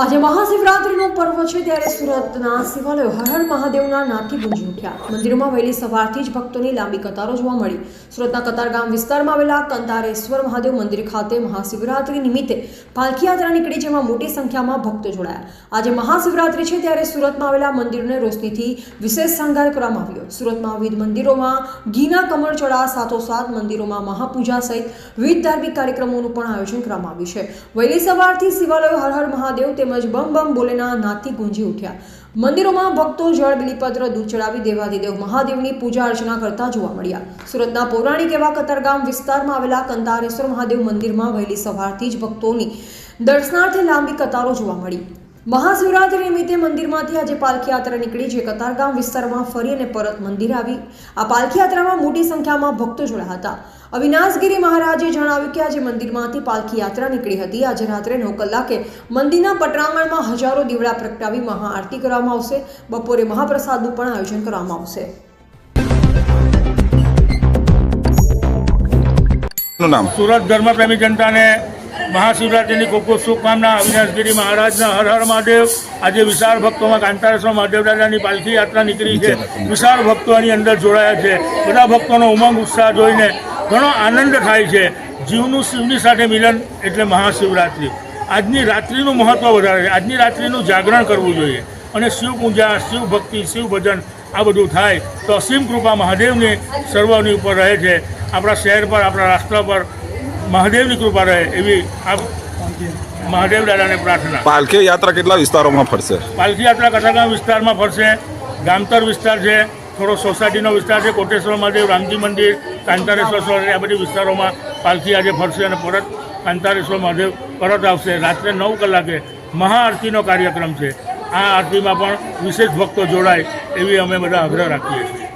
આજે મહાશિવરાત્રીનું પર્વ છે ત્યારે સુરતના શિવાલયો હર હર મહાદેવના નાદથી ગુંજી ઉઠ્યા। મંદિરોમાં વહેલી સવારથી જ ભક્તોની લાંબી કતારો જોવા મળી। સુરતના કતારગામ વિસ્તારમાં આવેલા કંતારેશ્વર મહાદેવ મંદિર ખાતે મહાશિવરાત્રી નિમિત્તે પાલખી યાત્રા નીકળી, જેમાં મોટી સંખ્યામાં ભક્તો જોડાયા। આજે મહાશિવરાત્રી છે ત્યારે સુરતમાં આવેલા મંદિરોને રોશનીથી વિશેષ શણગાર કરવામાં આવ્યો। સુરતમાં વિવિધ મંદિરોમાં ઘીના કમળ ચડા સાથોસાથ મંદિરોમાં મહાપૂજા સહિત વિવિધ ધાર્મિક કાર્યક્રમોનું પણ આયોજન કરવામાં આવ્યું છે। વહેલી સવારથી શિવાલયો હર હર મહાદેવ તેમજ બમ બમ બોલેના નાદથી ગુંજી ઉઠ્યા। મંદિરોમાં ભક્તો જળ બિલીપત્ર દૂધ ચડાવી દેવાધિદેવ મહાદેવની પૂજા અર્ચના કરતા જોવા મળ્યા। સુરતના પૌરાણિક એવા કતારગામ વિસ્તારમાં આવેલા કંતારેશ્વર મહાદેવ મંદિરમાં વહેલી સવારથી જ ભક્તોની દર્શનાર્થે લાંબી કતારો જોવા મળી। મહાશિવરાત્રી નિમિત્તે મંદિરમાંથી આજે પાલખી યાત્રા નીકળી, જે કતારગામ વિસ્તારમાં ફરી અને પરત મંદિર આવી। આ પાલખી યાત્રામાં મોટી સંખ્યામાં ભક્તો જોડાયા હતા। અવિનાશગીરી મહારાજે જણાવ્યું કે આજે મંદિરમાંથી પાલખી યાત્રા નીકળી હતી। આજે રાત્રે 9 કલાકે મંદિરના પટાંગણમાં હજારો દીવડા પ્રગટાવી મહાઆરતી કરવામાં આવશે। બપોરે મહાપ્રસાદનું પણ આયોજન કરવામાં આવશે। સુરત ધર્મપ્રેમી જનતાને મહાશિવરાત્રિની ખૂબ ખૂબ શુભકામના। અવિનાશગીરી મહારાજના હર હર મહાદેવ। આજે વિશાળ ભક્તોમાં કાંતારેશ્વર મહાદેવ દાદાની પાલખી યાત્રા નીકળી છે। વિશાળ ભક્તો આની અંદર જોડાયા છે। બધા ભક્તોનો ઉમંગ ઉત્સાહ જોઈને ઘણો આનંદ થાય છે। જીવનું શિવની સાથે મિલન એટલે મહાશિવરાત્રિ। આજની રાત્રિનું મહત્ત્વ વધારે છે। આજની રાત્રિનું જાગરણ કરવું જોઈએ અને શિવ પૂજા, શિવ ભક્તિ, શિવ ભજન આ બધું થાય તો અસીમ કૃપા મહાદેવની સર્વની ઉપર રહે છે। આપણા શહેર પર, આપણા રાષ્ટ્ર પર મહાદેવની કૃપા રહે એવી આ મહાદેવ દાદાને પ્રાર્થના। પાલખી યાત્રા કેટલા વિસ્તારોમાં ફરશે? પાલખી યાત્રા કતારગામ વિસ્તારમાં ફરશે। ગામતર વિસ્તાર છે, થોડો સોસાયટીનો વિસ્તાર છે, કોટેશ્વર મહાદેવ, રામજી મંદિર, કાંતારેશ્વર, આ બધી વિસ્તારોમાં પાલખી આજે ફરશે અને પરત કાંતારેશ્વર મહાદેવ પરત આવશે। રાત્રે 9 કલાકે મહાઆરતીનો કાર્યક્રમ છે। આ આરતીમાં પણ વિશેષ ભક્તો જોડાય એવી અમે બધા આગ્રહ રાખીએ છીએ।